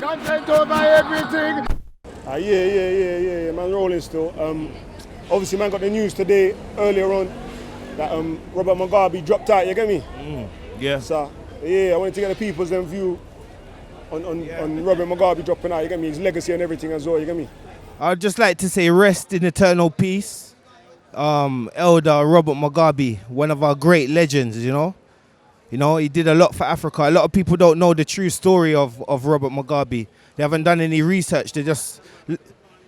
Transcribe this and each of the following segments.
Content over everything. Yeah, man, rolling still. Obviously, man, got the news today, earlier on, that Robert Mugabe dropped out, you get me? Yeah. So, yeah, I wanted to get the people's view on Robert Mugabe dropping out, you get me? His legacy and everything as well, you get me? I'd just like to say rest in eternal peace. Elder Robert Mugabe, one of our great legends, you know. You know, he did a lot for Africa. A lot of people don't know the true story of Robert Mugabe. They haven't done any research. They just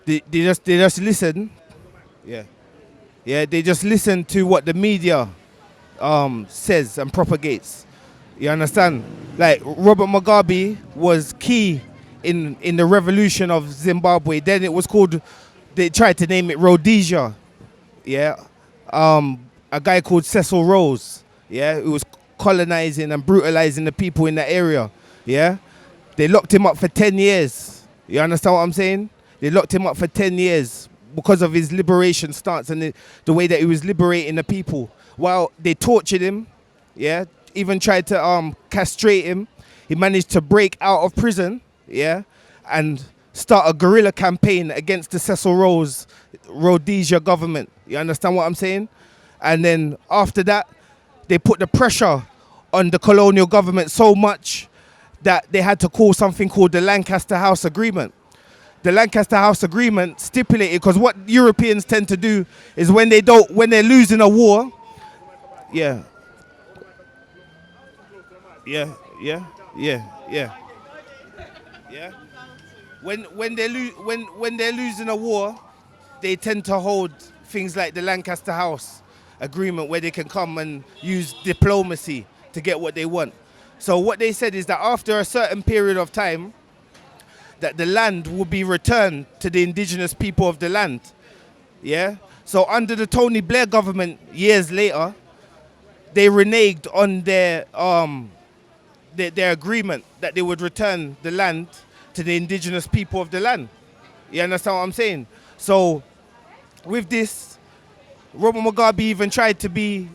listen. Yeah, they just listen to what the media says and propagates. You understand? Like Robert Mugabe was key in the revolution of Zimbabwe. Then it was called, they tried to name it Rhodesia. Yeah, a guy called Cecil Rose. Yeah, who was colonizing and brutalizing the people in that area. Yeah, they locked him up for 10 years. You understand what I'm saying? They locked him up for 10 years because of his liberation stance and the way that he was liberating the people. While they tortured him, yeah, even tried to castrate him, he managed to break out of prison, yeah, and start a guerrilla campaign against the Cecil Rhodesia government. You understand what I'm saying? And then after that, they put the pressure on the colonial government so much that they had to call something called the Lancaster House Agreement. The Lancaster House Agreement stipulated, because what Europeans tend to do is when they're losing a war, when they're losing a war, they tend to hold things like the Lancaster House Agreement where they can come and use diplomacy to get what they want. So what they said is that after a certain period of time, that the land will be returned to the indigenous people of the land. Yeah? So under the Tony Blair government, years later, they reneged on their agreement that they would return the land to the indigenous people of the land. You understand what I'm saying? So with this, Robert Mugabe even tried to be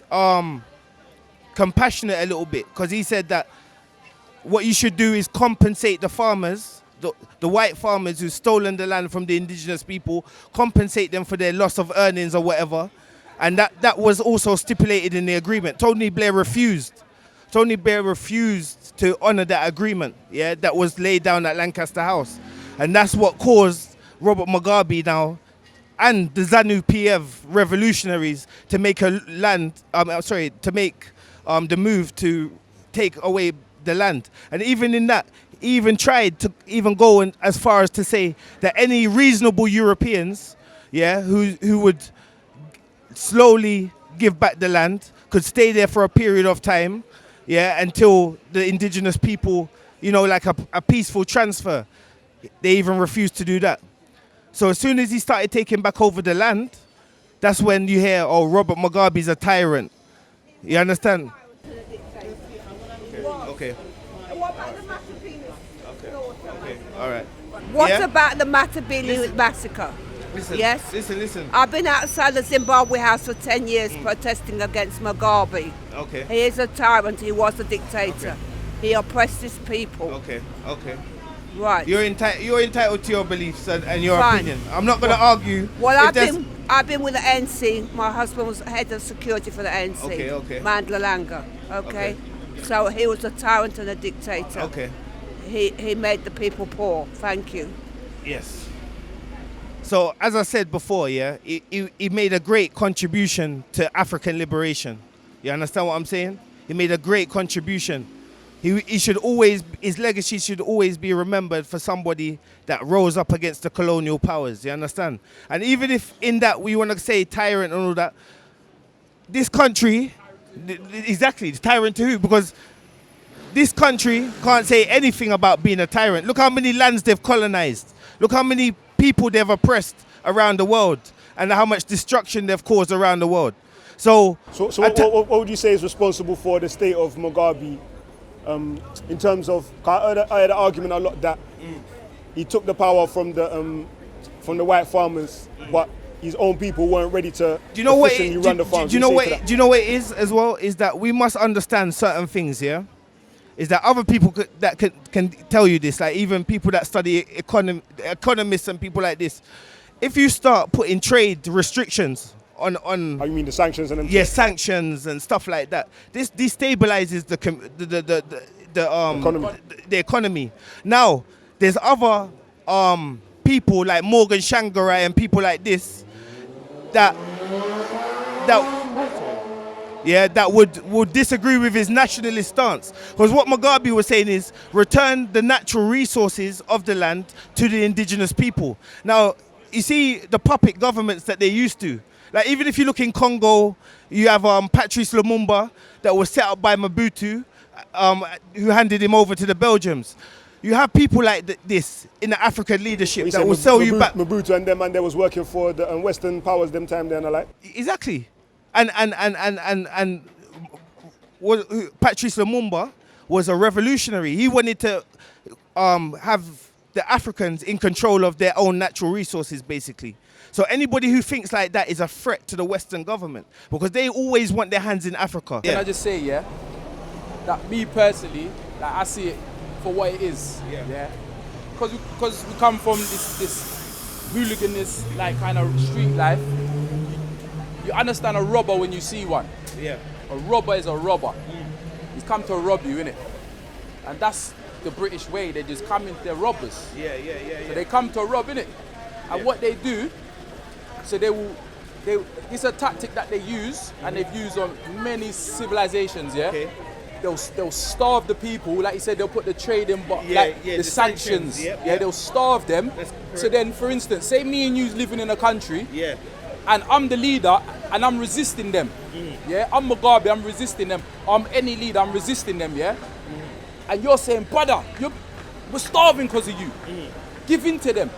compassionate a little bit, because he said that what you should do is compensate the farmers, the white farmers who've stolen the land from the indigenous people, compensate them for their loss of earnings or whatever. And that was also stipulated in the agreement. Tony Blair refused to honor that agreement, yeah, that was laid down at Lancaster House. And that's what caused Robert Mugabe now and the ZANU-PF revolutionaries to make the move to take away the land. And even in that, he even tried to even go as far as to say that any reasonable Europeans, yeah, who would slowly give back the land could stay there for a period of time, yeah, until the indigenous people, you know, like a peaceful transfer. They even refused to do that. So as soon as he started taking back over the land, that's when you hear, oh, Robert Mugabe's a tyrant. You understand? Okay. What about the Matabele? Okay. All right. What about the Matabele massacre? Listen. Yes? Listen. I've been outside the Zimbabwe house for 10 years protesting against Mugabe. Okay. He is a tyrant. He was a dictator. Okay. He oppressed his people. Okay. Right. You're entitled to your beliefs and your opinion. I'm not going to argue. Well, I've been with the ANC. My husband was head of security for the ANC. Okay. Mandla Langa. Okay. So he was a tyrant and a dictator. Okay. He made the people poor. Thank you. Yes. So as I said before, yeah, he made a great contribution to African liberation. You understand what I'm saying? He made a great contribution. His legacy should always be remembered for somebody that rose up against the colonial powers. You understand? And even if in that we want to say tyrant and all that, this country, exactly, tyrant to who? Because this country can't say anything about being a tyrant. Look how many lands they've colonized. Look how many people they've oppressed around the world and how much destruction they've caused around the world. So what would you say is responsible for the state of Mugabe in terms of, I heard an argument a lot that he took the power from the white farmers, but his own people weren't ready to efficiently run the farms. Do you know what it is as well? Is that we must understand certain things, yeah? is that other people that can tell you this, like even people that study economists and people like this. If you start putting trade restrictions on Oh, you mean the sanctions and them? yeah, sanctions and stuff like that, this destabilizes the economy. Now, there's other people like Morgan Shangarai and people like this that would disagree with his nationalist stance. Because what Mugabe was saying is return the natural resources of the land to the indigenous people. Now, you see the puppet governments that they used to. Like even if you look in Congo, you have Patrice Lumumba that was set up by Mobutu, who handed him over to the Belgians. You have people like this in the African leadership that will sell you back. Mobutu and them, and they was working for the Western powers them time there, and like. Exactly, and Patrice Lumumba was a revolutionary. He wanted to have the Africans in control of their own natural resources, basically. So anybody who thinks like that is a threat to the Western government because they always want their hands in Africa. Can I just say, yeah, that me personally, like I see it for what it is, yeah. Because we come from this hooliganist like kind of street life. You understand a robber when you see one. Yeah. A robber is a robber. He's come to rob you, innit? And that's the British way. They just come in, they're robbers. Yeah. So they come to rob, innit? And what they do, so it's a tactic that they use, and they've used on many civilizations, yeah? Okay. They'll starve the people, like you said, they'll put the trade in, the sanctions, they'll starve them. So then, for instance, say me and you's living in a country, and I'm the leader, and I'm resisting them, yeah? I'm Mugabe, I'm resisting them. I'm any leader, I'm resisting them, yeah? And you're saying, brother, we're starving because of you. Give in to them.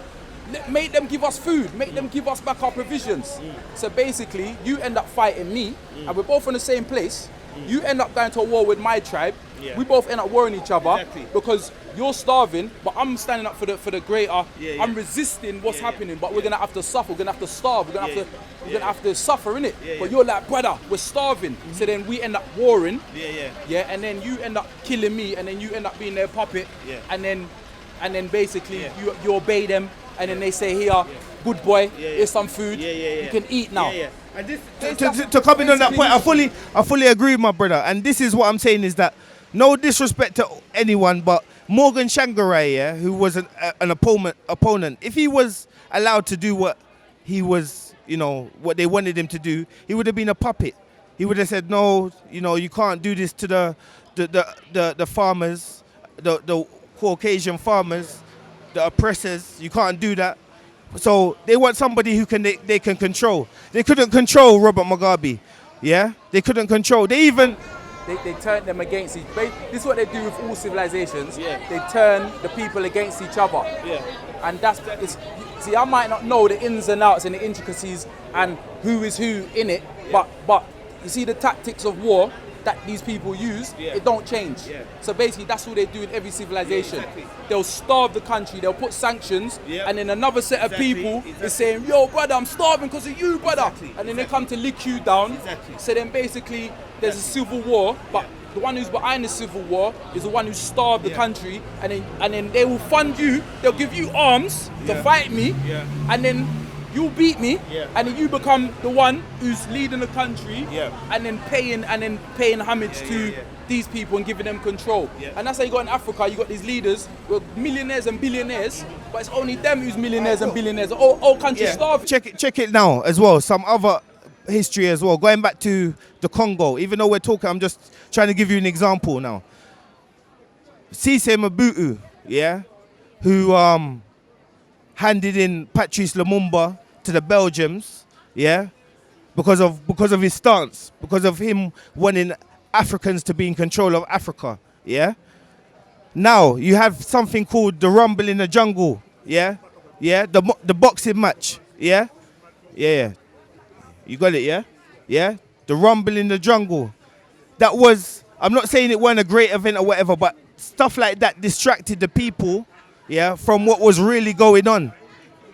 Make them give us food, make them give us back our provisions. So basically, you end up fighting me, and we're both in the same place. You end up going to a war with my tribe. We both end up warring each other because you're starving, but I'm standing up for the greater. I'm resisting what's happening, but we're gonna have to suffer. We're gonna have to starve. We're gonna have to suffer, innit? But you're like, brother, we're starving. So then we end up warring. And then you end up killing me, and then you end up being their puppet. And then basically you obey them. And then they say, here, good boy, here's some food, you can eat now. And this, to come in on that point, I fully agree with my brother. And this is what I'm saying is that, no disrespect to anyone, but Morgan Shangarai, who was an opponent, if he was allowed to do what he was, what they wanted him to do, he would have been a puppet. He would have said, no, you can't do this to the farmers, the Caucasian farmers, the oppressors. You can't do that. So they want somebody who they can control. They couldn't control Robert Mugabe. Yeah, they couldn't control. They turned them against each other. This is what they do with all civilizations. They turn the people against each other. And see, I might not know the ins and outs and the intricacies and who is who in it, but you see the tactics of war that these people use, it don't change. So basically that's what they do in every civilization. They'll starve the country, they'll put sanctions, and then another set of people is saying, yo brother, I'm starving because of you, brother. And then they come to lick you down. So then basically there's a civil war, but the one who's behind the civil war is the one who starved the country, and then they will fund you, they'll give you arms to fight me, and then you beat me, and then you become the one who's leading the country, and then paying homage to these people and giving them control. And that's how you got in Africa. You got these leaders who are millionaires and billionaires, but it's only them who's millionaires and billionaires. All countries starving. Check it now as well. Some other history as well. Going back to the Congo, even though we're talking, I'm just trying to give you an example now. Cisse Mobutu, who handed in Patrice Lumumba to the Belgians, because of his stance, because of him wanting Africans to be in control of Africa, Now you have something called the Rumble in the Jungle, the boxing match, You got it, the Rumble in the Jungle. That was, I'm not saying it weren't a great event or whatever, but stuff like that distracted the people, from what was really going on.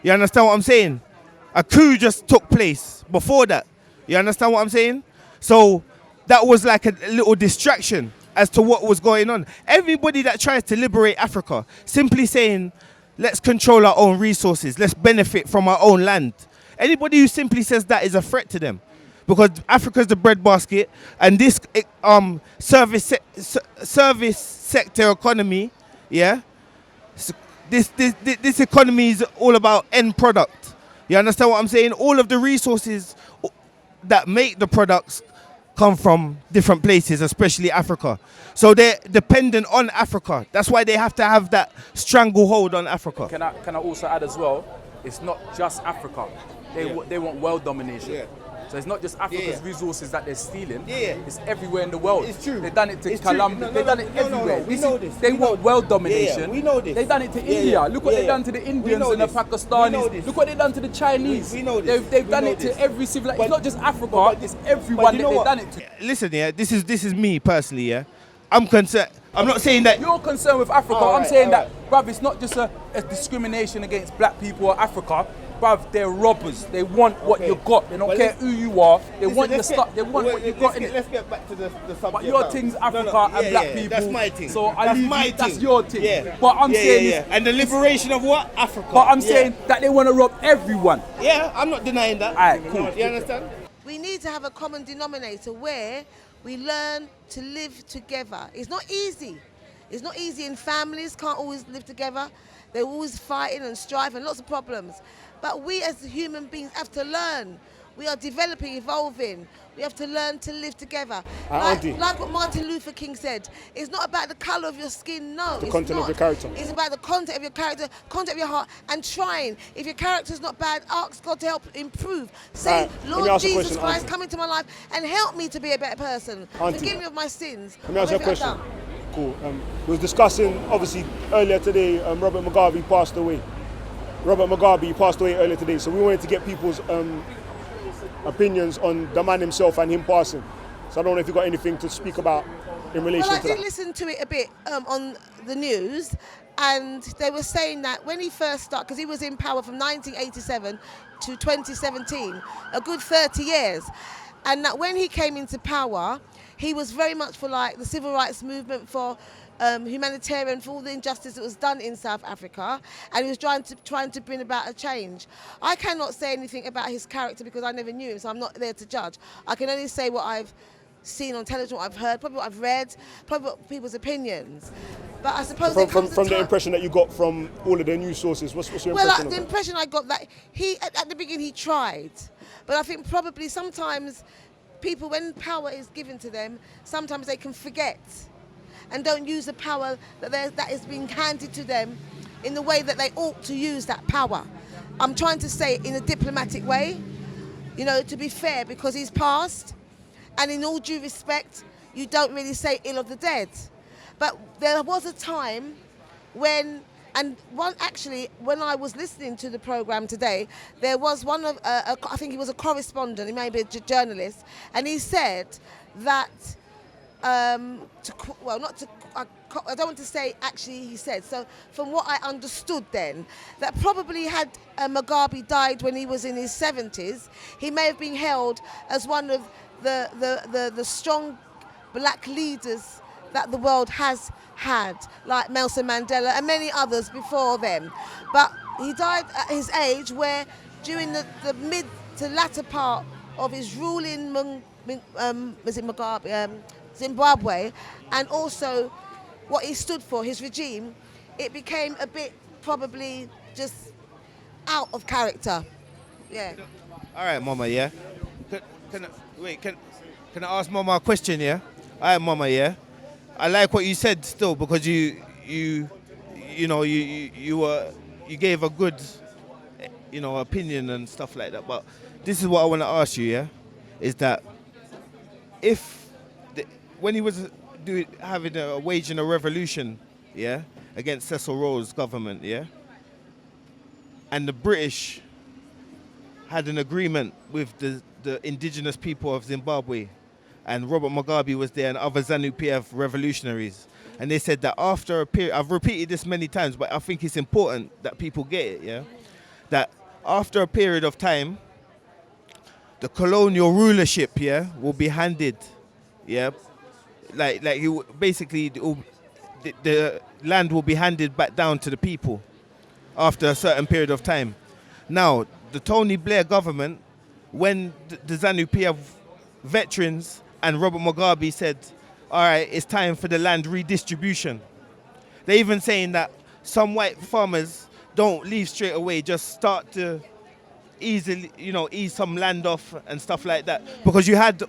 You understand what I'm saying? A coup just took place before that. You understand what I'm saying? So that was like a little distraction. as to what was going on. Everybody that tries to liberate Africa, simply saying, let's control our own resources, let's benefit from our own land. Anybody who simply says that is a threat to them. Because Africa's the breadbasket, and this service sector economy, yeah, this economy is all about end product. You understand what I'm saying? All of the resources that make the products come from different places, especially Africa. So they're dependent on Africa. That's why they have to have that stranglehold on Africa. Can I also add as well, it's not just Africa. They want world domination. Yeah. So it's not just Africa's resources that they're stealing. Yeah. It's everywhere in the world. It's true. They've done it to Colombia. They've done it everywhere. We know this. They want world domination. Yeah, we know this. They've done it to India. Look what they've done to the Indians and the Pakistanis. Look what they've done to the Chinese. We know this. They've done it to every civilization. It's not just Africa. It's everyone that they've done it to. Listen, this is me personally. Yeah, I'm concerned. I'm not saying that you're concerned with Africa. I'm saying that, bruv, it's not just a discrimination against black people or Africa. Bruv, they're robbers. They want what you got. They don't care who you are. They want your stuff. They want what you got in it. Let's get back to the subject. But your thing's Africa and black people. That's my thing. So that's your thing. Yeah. But I'm saying and the liberation of what? Africa. But I'm saying that they want to rob everyone. Yeah, I'm not denying that. Alright, cool. You understand? We need to have a common denominator where we learn to live together. It's not easy. It's not easy, and families can't always live together. They're always fighting and striving, lots of problems. But we as human beings have to learn. We are developing, evolving. We have to learn to live together. Like what Martin Luther King said, it's not about the colour of your skin, no. The content of your character. It's about the content of your character, content of your heart, and trying. If your character's not bad, ask God to help improve. Say, Lord Jesus Christ, come into my life and help me to be a better person. Forgive me of my sins. Let me ask you a question. Cool. We was discussing, obviously, earlier today, Robert Mugabe passed away. Robert Mugabe passed away earlier today, so we wanted to get people's opinions on the man himself and him passing. So I don't know if you got anything to speak about in relation to that. Well, I did listen to it a bit on the news, and they were saying that when he first started, because he was in power from 1987 to 2017, a good 30 years, and that when he came into power, he was very much for like the civil rights movement, for humanitarian, for all the injustice that was done in South Africa, and he was trying to bring about a change. I cannot say anything about his character because I never knew him, so I'm not there to judge. I can only say what I've seen on television, what I've heard, probably what I've read, probably what people's opinions. But I suppose from the impression that you got from all of the news sources, what's your impression? Well, the impression I got that he at the beginning he tried, but I think probably sometimes people, when power is given to them, sometimes they can forget and don't use the power that is being handed to them in the way that they ought to use that power. I'm trying to say it in a diplomatic way, you know, to be fair, because he's passed, and in all due respect, you don't really say ill of the dead. But there was a time when, when I was listening to the programme today, there was one of, I think he was a correspondent, he may be a journalist, and he said that, I don't want to say actually he said, so from what I understood then, that probably had Mugabe died when he was in his 70s, he may have been held as one of the strong black leaders that the world has had, like Nelson Mandela and many others before them. But he died at his age where during the mid to latter part of his rule in Zimbabwe, and also what he stood for, his regime, it became a bit probably just out of character. Yeah. All right, Mama, yeah? Can I ask Mama a question, yeah? All right, Mama, yeah? I like what you said still, because you gave a good, opinion and stuff like that. But this is what I want to ask you, yeah? Is that when he was waging a revolution, yeah, against Cecil Rhodes' government, yeah, and the British had an agreement with the indigenous people of Zimbabwe, and Robert Mugabe was there and other ZANU-PF revolutionaries, and they said that after a period, I've repeated this many times, but I think it's important that people get it, yeah, that after a period of time, the colonial rulership, yeah, will be handed, yeah, basically the land will be handed back down to the people after a certain period of time. Now, the Tony Blair government, when the ZANU-PF veterans and Robert Mugabe said, all right, it's time for the land redistribution. They're even saying that some white farmers don't leave straight away, just start to ease some land off and stuff like that. Because you had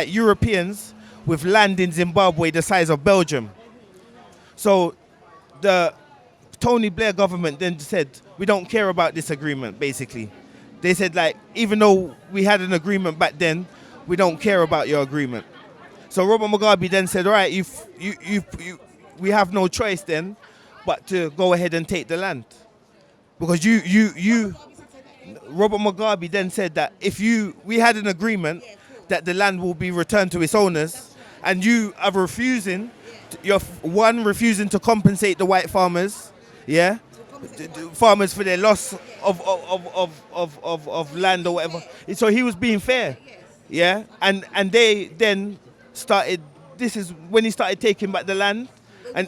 Europeans with land in Zimbabwe the size of Belgium. So the Tony Blair government then said, we don't care about this agreement, basically. They said, even though we had an agreement back then, we don't care about your agreement. So Robert Mugabe then said, all right, we have no choice then but to go ahead and take the land. Because Robert Mugabe then said that we had an agreement that the land will be returned to its owners, and you are refusing, refusing to compensate the white farmers, yeah? Farmers for their loss of land or whatever. So he was being fair, yeah? And they then started, this is when he started taking back the land. And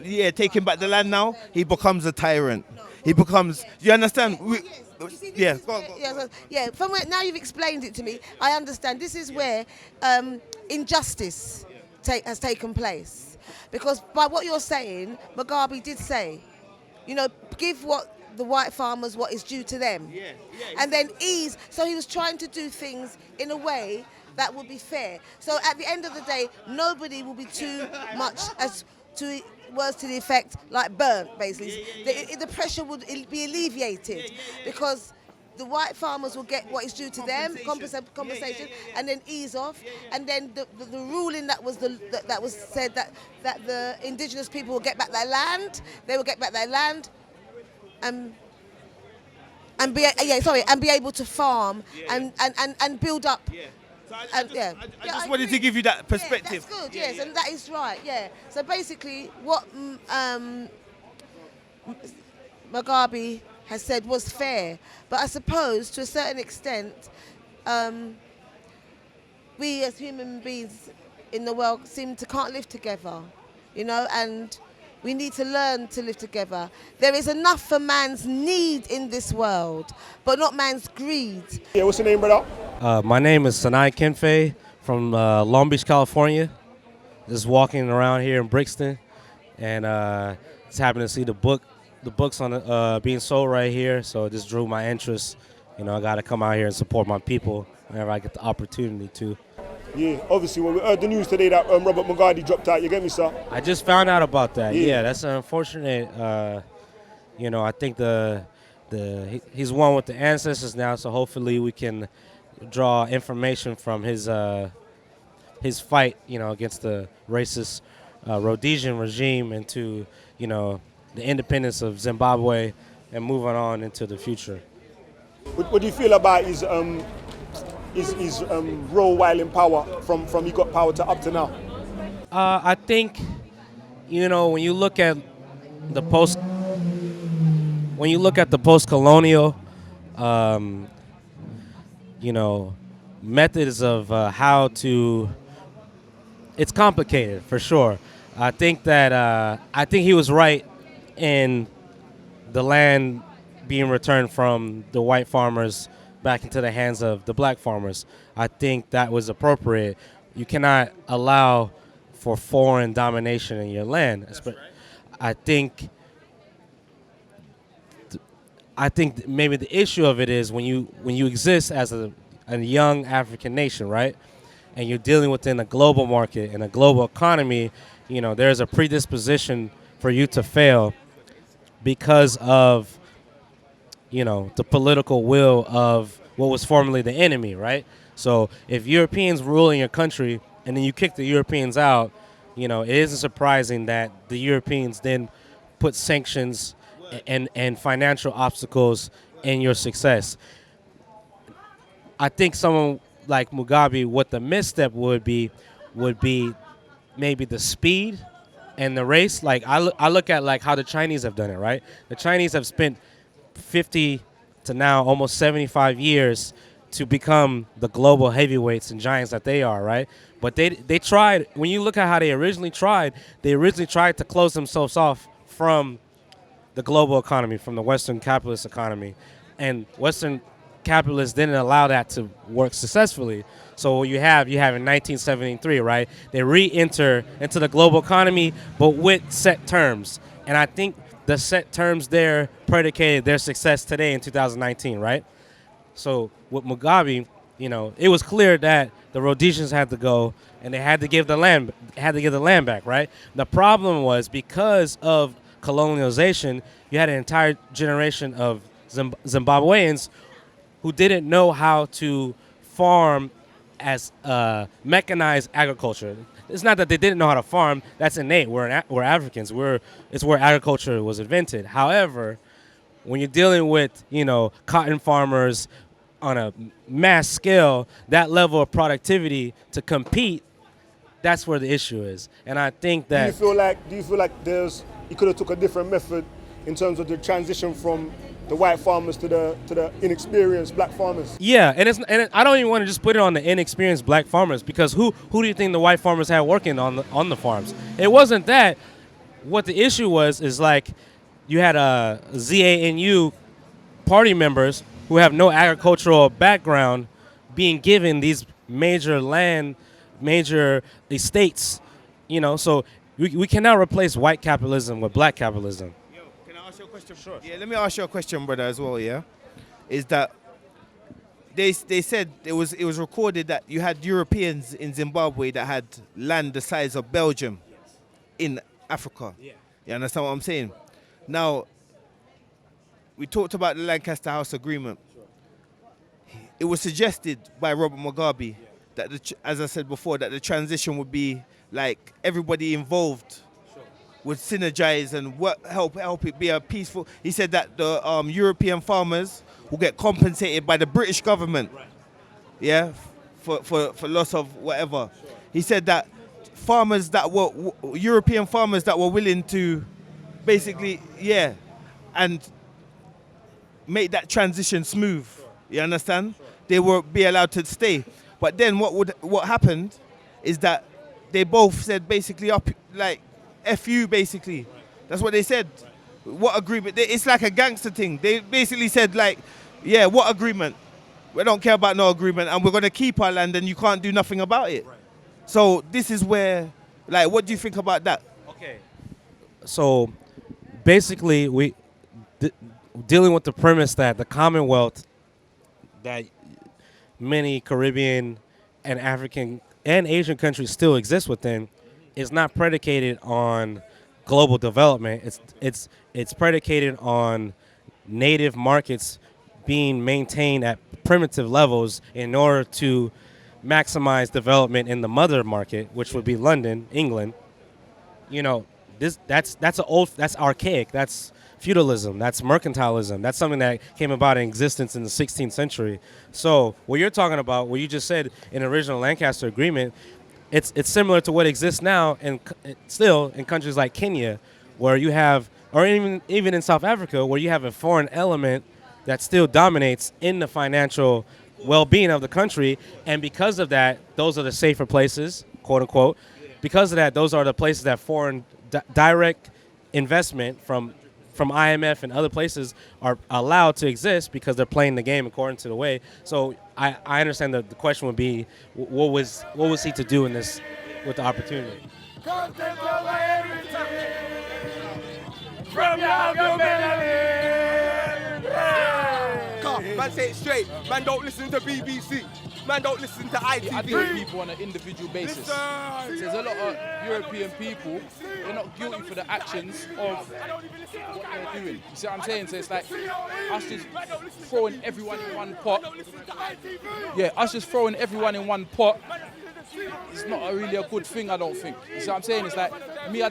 yeah, taking back the land now, he becomes a tyrant. He becomes, you understand? Yeah, go on. From where, now you've explained it to me, I understand. This is where injustice has taken place. Because by what you're saying, Mugabe did say, give the white farmers what is due to them. And then ease. So he was trying to do things in a way that would be fair. So at the end of the day, nobody will be too much, as to words to the effect, like burnt, basically. The pressure would be alleviated because the white farmers will get what is due to them, compensation, and then ease off. And then the ruling that was said that the indigenous people will get back their land. They will get back their land, and be able to farm and build up. I just wanted to give you that perspective. That's good, yes, and that is right, yeah. So basically, what Mugabe has said was fair, but I suppose to a certain extent, we as human beings in the world can't live together, and we need to learn to live together. There is enough for man's need in this world, but not man's greed. Yeah, what's your name, brother? My name is Sanai Kenfei from Long Beach, California. Just walking around here in Brixton, and just happened to see the books on being sold right here. So it just drew my interest. I got to come out here and support my people whenever I get the opportunity to. Yeah, obviously, when we heard the news today that Robert Mugabe dropped out, you get me, sir? I just found out about that. Yeah, that's unfortunate. I think he's one with the ancestors now, so hopefully we can draw information from his fight, against the racist Rhodesian regime into, the independence of Zimbabwe and moving on into the future. What do you feel about his role while in power from he got power to up to now? I think, when you look at the post-colonial, methods of how to, it's complicated for sure. I think he was right in the land being returned from the white farmers back into the hands of the black farmers. I think that was appropriate. You cannot allow for foreign domination in your land. That's right. I think maybe the issue of it is when you exist as a young African nation, right? And you're dealing within a global market and a global economy, there's a predisposition for you to fail because of, the political will of what was formerly the enemy, right? So if Europeans rule in your country and then you kick the Europeans out, it isn't surprising that the Europeans then put sanctions and financial obstacles in your success. I think someone like Mugabe, what the misstep would be maybe the speed and the race. Like I look at how the Chinese have done it, right? The Chinese have spent 50 to now almost 75 years, to become the global heavyweights and giants that they are, right? But they tried, when you look at how they originally tried to close themselves off from the global economy, from the Western capitalist economy. And Western capitalists didn't allow that to work successfully. So what you have in 1973, right? They re-enter into the global economy, but with set terms. And I think the set terms there predicated their success today in 2019, right? So with Mugabe, it was clear that the Rhodesians had to go, and they had to give the land back, right? The problem was because of colonialization, you had an entire generation of Zimbabweans who didn't know how to farm as mechanized agriculture. It's not that they didn't know how to farm. That's innate. We're Africans. It's where agriculture was invented. However, when you're dealing with, cotton farmers on a mass scale, that level of productivity to compete, that's where the issue is. And I think that... Do you feel like you could have took a different method in terms of the transition from the white farmers to the inexperienced black farmers? Yeah, and I don't even want to just put it on the inexperienced black farmers, because who do you think the white farmers had working on the farms? It wasn't that. What the issue is like you had ZANU party members who have no agricultural background being given these major estates, so we cannot replace white capitalism with black capitalism. Yo, can I ask you a question? Sure. Yeah, let me ask you a question, brother, as well, yeah? Is that they said it was recorded that you had Europeans in Zimbabwe that had land the size of Belgium in Africa. Yeah. You understand what I'm saying? Now, we talked about the Lancaster House Agreement. Sure. It was suggested by Robert Mugabe that, as I said before, that the transition would be like everybody involved would synergize and help it be a peaceful. He said that the European farmers will get compensated by the British government, yeah, for loss of whatever. Sure. He said that European farmers that were willing to basically, and make that transition smooth. Sure. You understand? Sure. They will be allowed to stay. But then what happened is that they both said basically F you, basically. Right. That's what they said. Right. What agreement? It's like a gangster thing. They basically said what agreement? We don't care about no agreement, and we're going to keep our land and you can't do nothing about it. Right. So this is where, what do you think about that? Okay. So basically dealing with the premise that the Commonwealth that many Caribbean and African and Asian countries still exist within is not predicated on global development. It's predicated on native markets being maintained at primitive levels in order to maximize development in the mother market, which would be London, England. That's archaic. That's feudalism. That's mercantilism. That's something that came about in existence in the 16th century. So what you're talking about, what you just said in the original Lancaster Agreement, it's similar to what exists now and still in countries like Kenya, where you have, or even in South Africa, where you have a foreign element that still dominates in the financial well-being of the country. And because of that, those are the safer places, quote unquote. Because of that, those are the places that foreign direct investment from IMF and other places are allowed to exist because they're playing the game according to the way. So I understand that the question would be, what was he to do in this with the opportunity? Come take over everything from your man, say it straight. Man, don't listen to BBC. Man, don't listen to ITV. I deal with people on an individual basis. There's a lot of European people, they're not guilty for the actions of what they're doing. You see what I'm saying? So it's like us just throwing everyone in one pot. Yeah, us just throwing everyone in one pot. It's not really a good thing, I don't think. You see what I'm saying? It's like me,